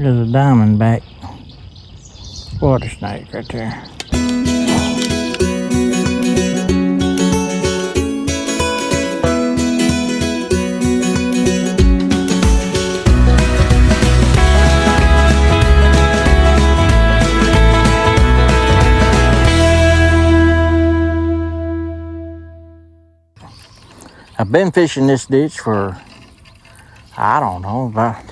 There's a diamondback water snake right there. I've been fishing this ditch for, I don't know, about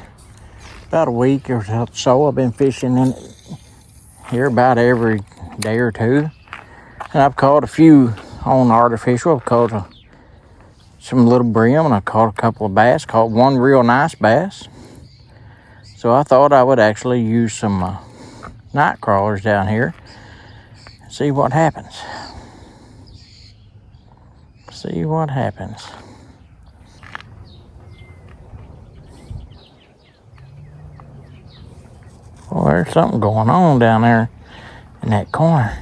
a week or so. I've been fishing in it here about every day or two. And I've caught a few on artificial. I've caught some little brim, and I caught a couple of bass. Caught one real nice bass. So I thought I would actually use some night crawlers down here and see what happens. See what happens. Well, there's something going on down there in that corner.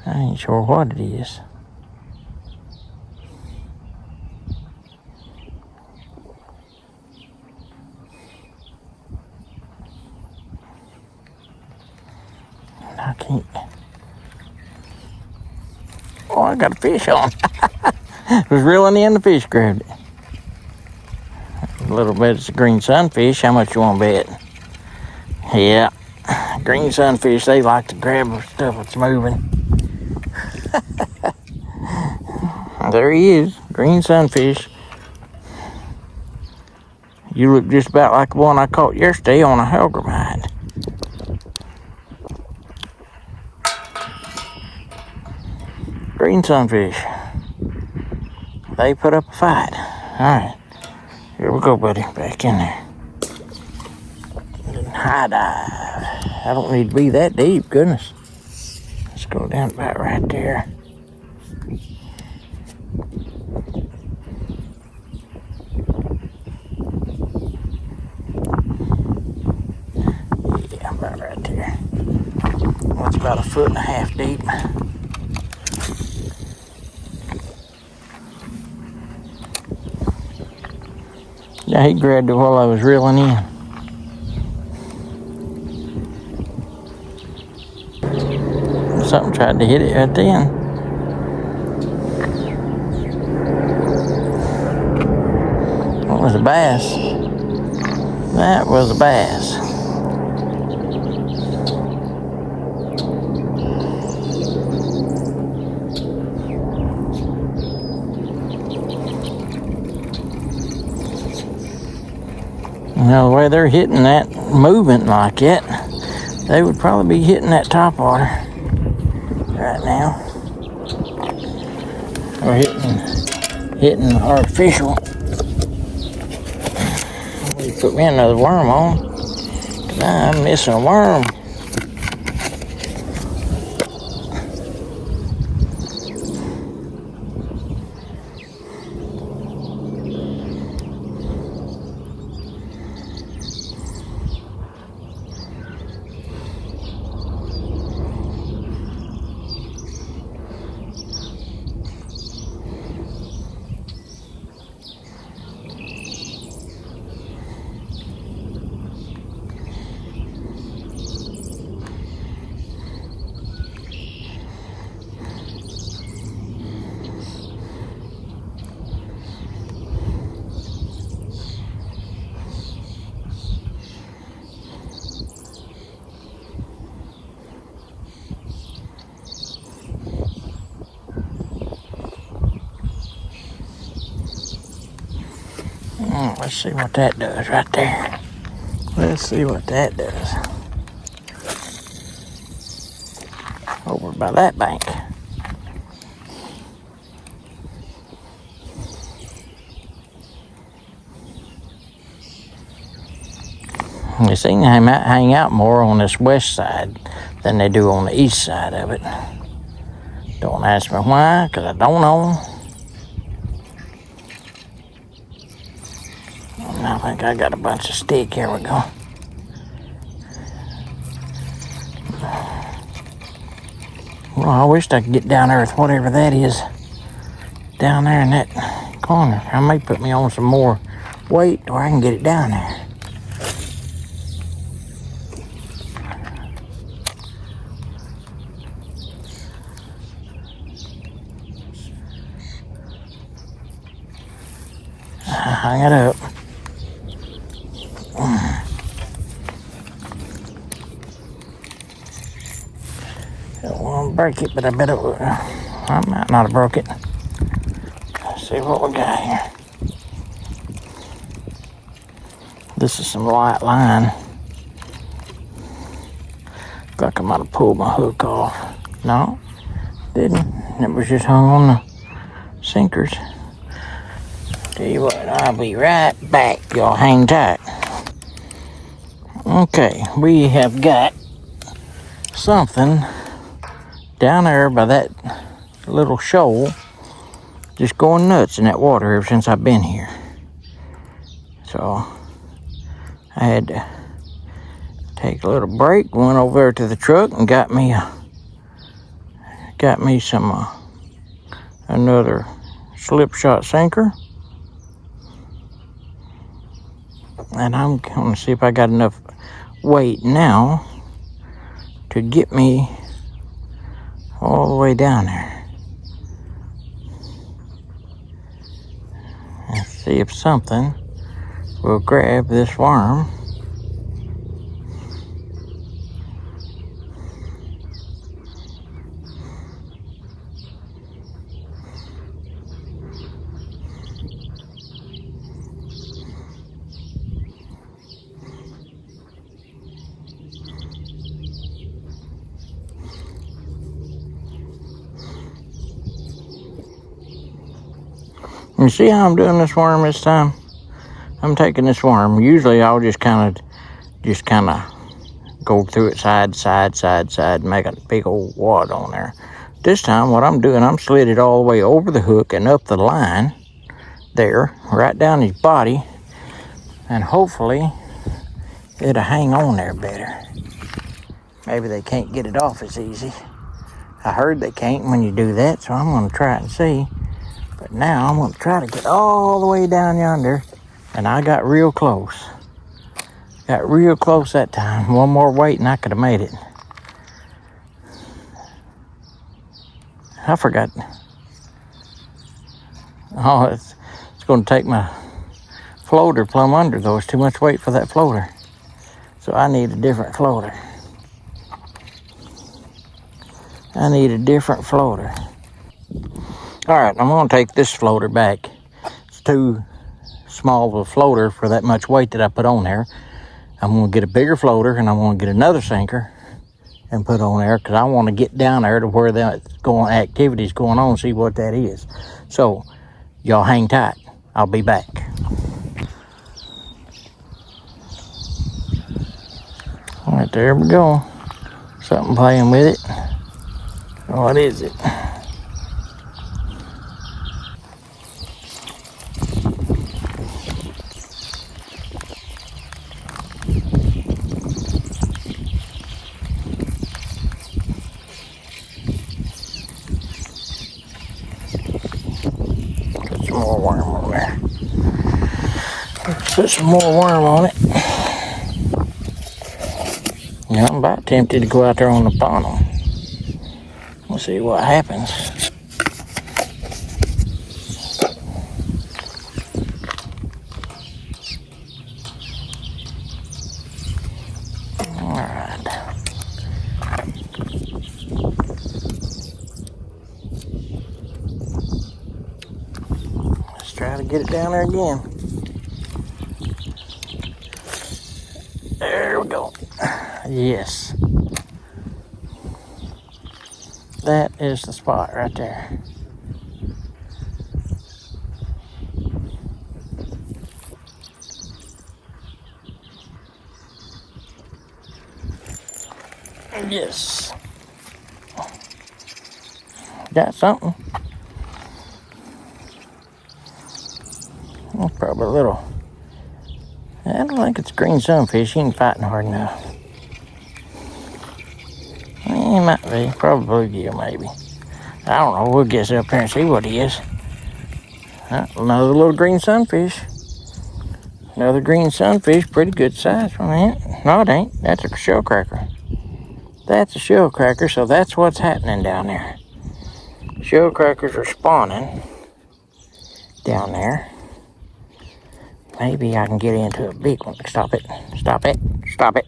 I ain't sure what it is. I can't. Oh, I got a fish on. It was reeling in, the fish grabbed it. A little bit, it's a green sunfish. How much you want to bet? Yeah, green sunfish, they like to grab stuff that's moving. There he is, green sunfish. You look just about like the one I caught yesterday on a hellgrammite. Green sunfish. They put up a fight. Alright, here we go, buddy, back in there. High dive. I don't need to be that deep, goodness. Let's go down about right there. Yeah, about right there. Well, it's about 1.5 feet deep. Yeah, he grabbed it while I was reeling in. Something tried to hit it right then. That was a bass. That was a bass. Now the way they're hitting that movement like that, they would probably be hitting that top water right now. Or hitting artificial. You put me another worm on. 'Cause I'm missing a worm. Let's see what that does right there. Let's see what that does. Over by that bank. They seem to hang out more on this west side than they do on the east side of it. Don't ask me why, because I don't know. I think I got a bunch of stick. Here we go. Well, I wished I could get down there with whatever that is down there in that corner. I may put me on some more weight or I can get it down there. hang it up. Don't want to break it, but I bet I might not have broke it. Let's see what we got here. This is some light line. Looks like I might have pulled my hook off. No, didn't. It was just hung on the sinkers. Tell you what, I'll be right back. Y'all hang tight. Okay, we have got something down there by that little shoal just going nuts in that water ever since I've been here. So I had to take a little break, went over there to the truck and got me some another slip shot sinker. And I'm going to see if I got enough weight now to get me all the way down there. And see if something will grab this worm. You see how I'm doing this worm this time? I'm taking this worm. Usually I'll just kind of go through it side, make a big old wad on there. This time what I'm doing, I'm slid it all the way over the hook and up the line there, right down his body, and hopefully it'll hang on there better. Maybe they can't get it off as easy. I heard they can't when you do that, so I'm going to try it and see. But now I'm going to try to get all the way down yonder. And I got real close. Got real close that time. One more weight and I could have made it. I forgot. Oh, it's going to take my floater plumb under though. It's too much weight for that floater. So I need a different floater. Alright, I'm going to take this floater back. It's too small of a floater for that much weight that I put on there. I'm going to get a bigger floater and I'm going to get another sinker and put on there because I want to get down there to where the activity's going on, see what that is. So, y'all hang tight. I'll be back. Alright, there we go. Something playing with it. What is it? More worm on there. Put some more worm on it. Yeah, I'm about tempted to go out there on the bottom. We'll see what happens. Alright. Try to get it down there again. There we go. Yes. That is the spot right there. Yes. Got something. Oh, probably a little. I don't think it's green sunfish. He ain't fighting hard enough. He might be. Probably bluegill, maybe. I don't know. We'll guess up there and see what he is. Another little green sunfish. Another green sunfish. Pretty good size from it. No, it ain't. That's a shell cracker. That's a shell cracker, so that's what's happening down there. Shell crackers are spawning down there. Maybe I can get into a big one. Stop it. Stop it. Stop it.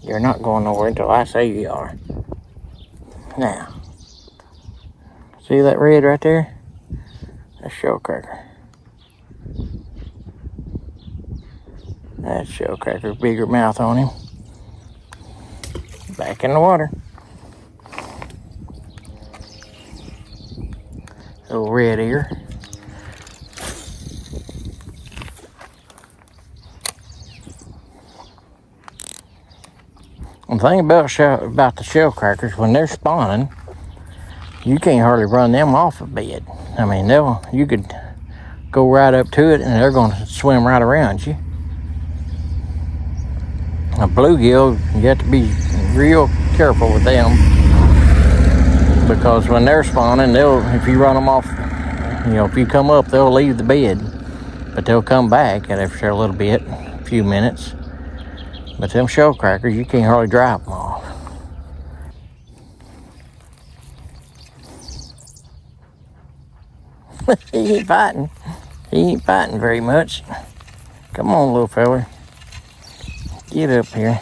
You're not going nowhere until I say you are. Now, see that red right there? That's shellcracker. That's shellcracker. Bigger mouth on him. Back in the water. Little red ear. The thing about the shellcrackers, when they're spawning, you can't hardly run them off a bed. I mean, you could go right up to it and they're going to swim right around you. A bluegill, you have to be real careful with them, because when they're spawning, if you run them off, if you come up, they'll leave the bed, but they'll come back after a little bit, a few minutes. But them shellcrackers, you can't hardly drive them off. He ain't fighting. He ain't fighting very much. Come on, little fella. Get up here.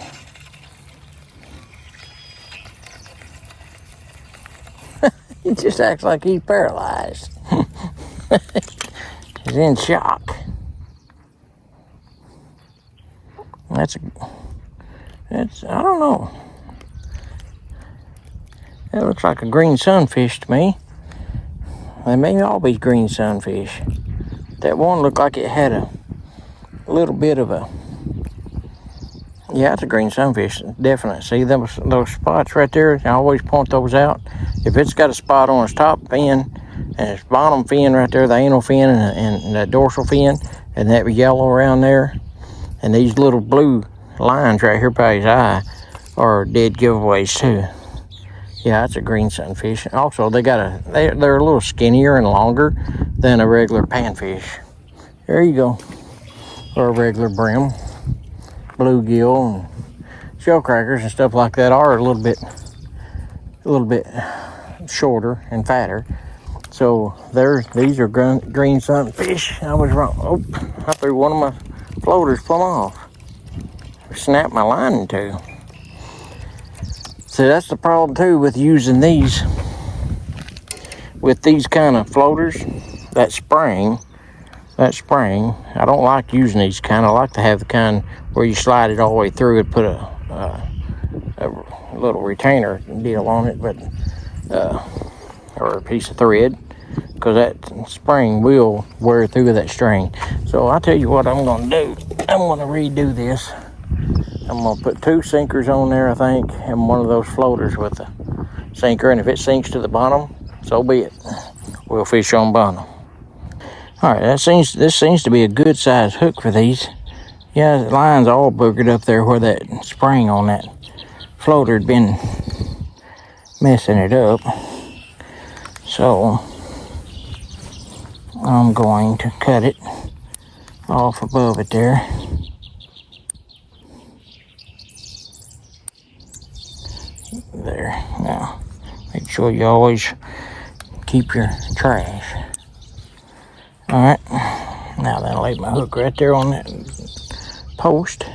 He just acts like he's paralyzed. He's in shock. I don't know. That looks like a green sunfish to me. They may all be green sunfish. That one looked like it had a little bit of a... Yeah, it's a green sunfish, definitely. See those spots right there? I always point those out. If it's got a spot on its top fin and its bottom fin right there, the anal fin and the dorsal fin, and that yellow around there, and these little blue lines right here by his eye are dead giveaways too. Yeah, that's a green sunfish. Also, they're a little skinnier and longer than a regular panfish. There you go. Or a regular brim, bluegill, and shellcrackers and stuff like that are a little bit shorter and fatter. So these are green sunfish. I was wrong. Oh, I threw one of my floaters plumb off. Snapped my line in two. So that's the problem too with using these, with these kind of floaters, that spring, I don't like using these kind. I like to have the kind where you slide it all the way through and put a little retainer deal on it, but or a piece of thread, because that spring will wear through that string. So I'll tell you what I'm going to do. I'm going to redo this. I'm going to put 2 sinkers on there, I think, and one of those floaters with a sinker. And if it sinks to the bottom, so be it. We'll fish on bottom. All right, this seems to be a good size hook for these. Yeah, the line's all boogered up there where that spring on that floater had been messing it up. So I'm going to cut it off above it there. There. Now, make sure you always keep your trash. Alright. Now then, I'll lay my hook right there on that post.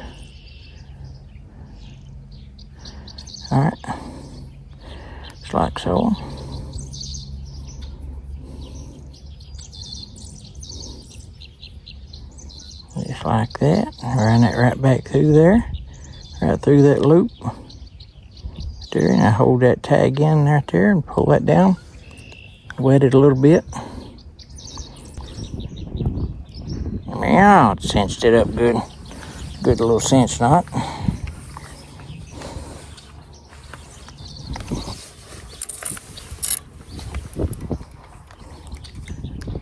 Alright. Just like so. Just like that. Run it right back through there. Right through that loop. There, and I hold that tag in right there and pull that down. Wet it a little bit. Now, it cinched it up good. Good little cinch knot.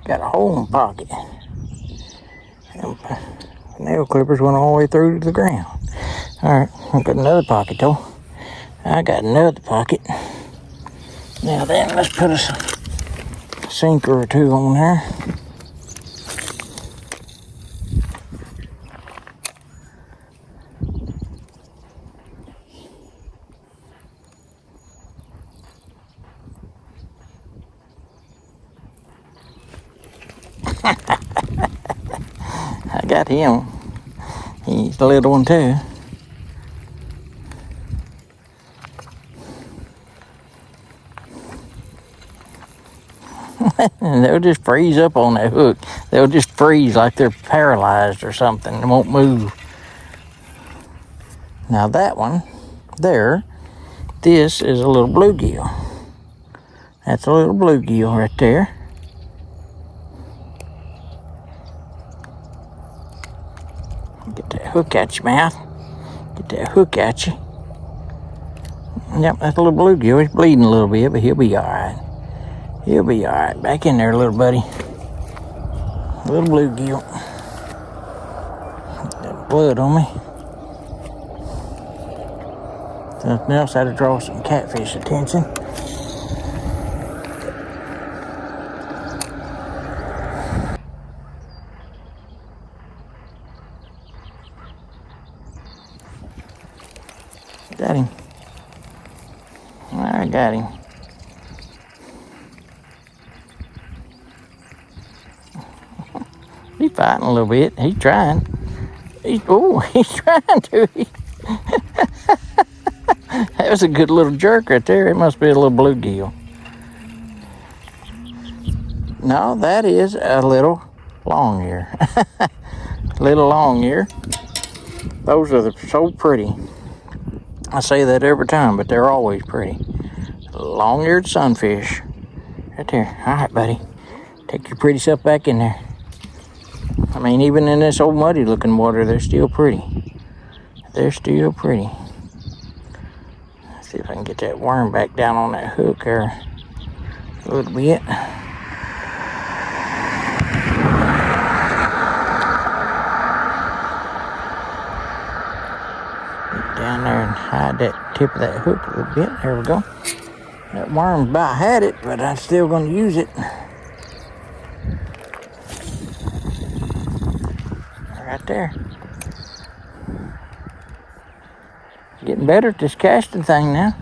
Got a hole in the pocket. And nail clippers went all the way through to the ground. Alright, I've got another pocket though. I got another pocket. Now then, let's put a sinker or 2 on there. got him. He's a little one too. And they'll just freeze up on that hook. They'll just freeze like they're paralyzed or something. They won't move. Now that one there, this is a little bluegill. That's a little bluegill right there. Get that hook at your mouth. Get that hook at you. Yep, that's a little bluegill. He's bleeding a little bit, but he'll be all right. He'll be all right. Back in there, little buddy. Little bluegill. Get that blood on me. Something else had to draw some catfish attention. Got him. I got him. He's fighting a little bit. He's trying. He's trying to. That was a good little jerk right there. It must be a little bluegill. No, that is a little long ear. Little long ear. Those are so pretty. I say that every time, but they're always pretty. Long-eared sunfish. Right there. All right, buddy. Take your pretty self back in there. I mean, even in this old muddy-looking water, they're still pretty. They're still pretty. Let's see if I can get that worm back down on that hook there a little bit. Down there and hide that tip of that hook a little bit. There we go. That worm about had it, but I'm still going to use it. Right there. Getting better at this casting thing now.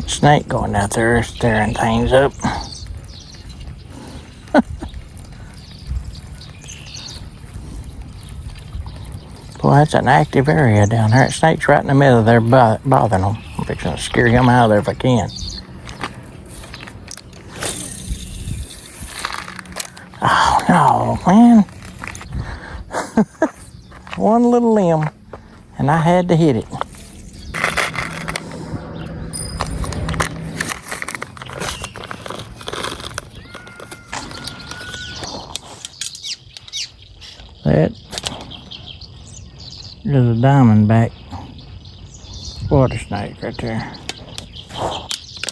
Snake going out there stirring things up. Boy, that's an active area down there. That snake's right in the middle there bothering them. I'm fixing to scare him out of there if I can. Oh, no, man. One little limb, and I had to hit it. That is a diamondback water snake right there.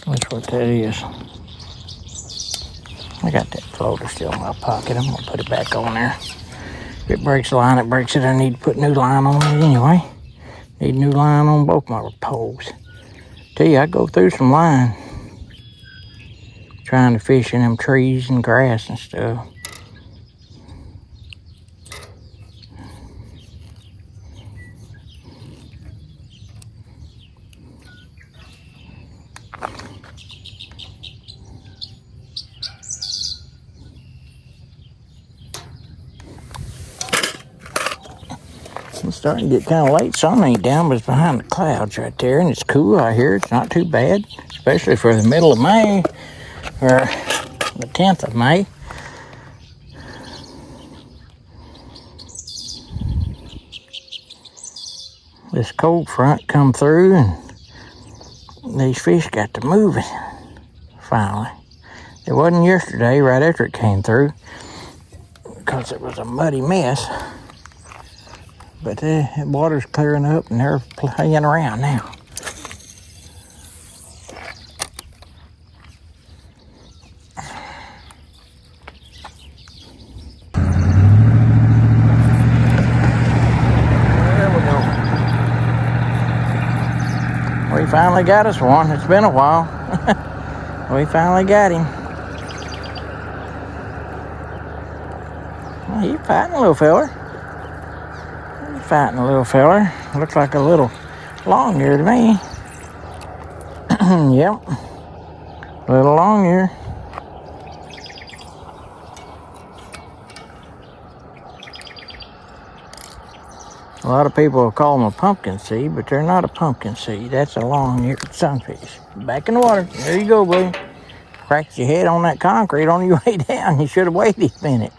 That's what that is. I got that floater still in my pocket. I'm going to put it back on there. If it breaks the line, it breaks it. I need to put new line on it anyway. Need new line on both my poles. Tell you, I go through some line trying to fish in them trees and grass and stuff. It's starting to get kind of late. Sun ain't down, but it's behind the clouds right there, and it's cool out here. It's not too bad, especially for the middle of May, or the 10th of May. This cold front come through, and these fish got to moving, finally. It wasn't yesterday, right after it came through, because it was a muddy mess. But the water's clearing up and they're playing around now. There we go. We finally got us one. It's been a while. We finally got him. Well, he's fighting a little feller. He's fighting a little feller. Looks like a little long ear to me. Yep. A little long ear. A lot of people will call them a pumpkin seed, but they're not a pumpkin seed. That's a long-eared sunfish. Back in the water. There you go, buddy. Cracked your head on that concrete on your way down. You should have waited a minute.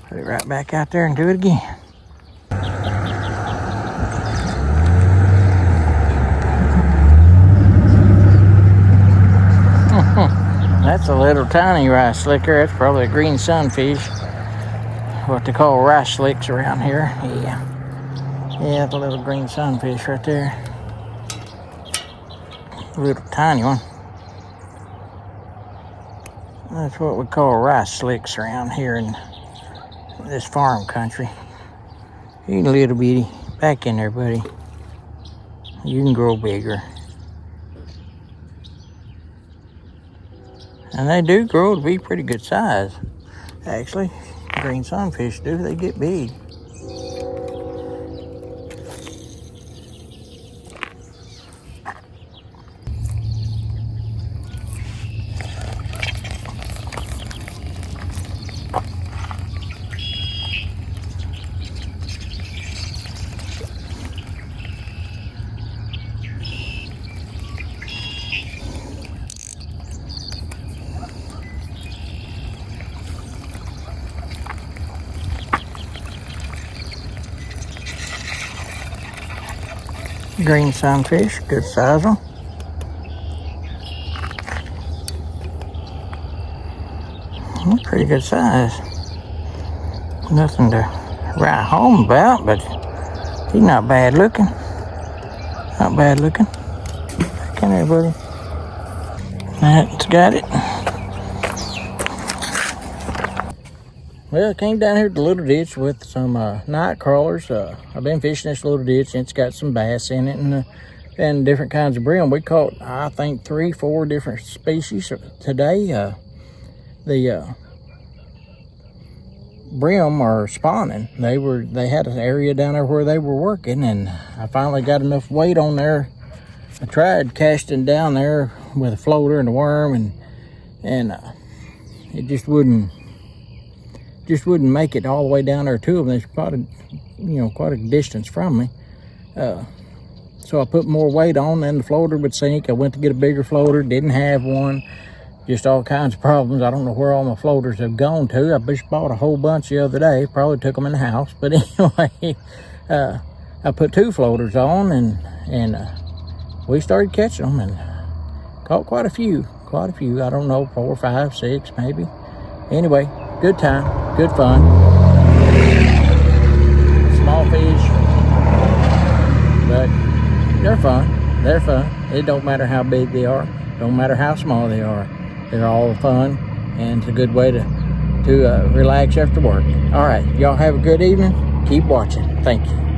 Put it right back out there and do it again. That's a little tiny rice slicker. That's probably a green sunfish. What they call rice slicks around here. Yeah, the little green sunfish right there. A little tiny one. That's what we call rice slicks around here in this farm country. You can little bitty. Back in there, buddy. You can grow bigger. And they do grow to be pretty good size. Actually, green sunfish do. They get big. Green sunfish, good size one. Pretty good size. Nothing to write home about, but he's not bad looking. Not bad looking. Back in there, buddy. That's got it. Well, I came down here to the little ditch with some night crawlers. I've been fishing this little ditch and it's got some bass in it and different kinds of brim. We caught, I think, 3-4 different species today. The brim are spawning. They had an area down there where they were working, and I finally got enough weight on there. I tried casting down there with a floater and a worm, and it just wouldn't make it all the way down there to them. They're quite a distance from me. So I put more weight on, and the floater would sink. I went to get a bigger floater, didn't have one. Just all kinds of problems. I don't know where all my floaters have gone to. I just bought a whole bunch the other day. Probably took them in the house. But anyway, I put 2 floaters on, and we started catching them and caught quite a few. I don't know, 4, 5, 6 maybe. Anyway, good time, good fun. Small fish, but they're fun. They're fun. It don't matter how big they are. Don't matter how small they are. They're all fun, and it's a good way to relax after work. All right, y'all have a good evening. Keep watching. Thank you.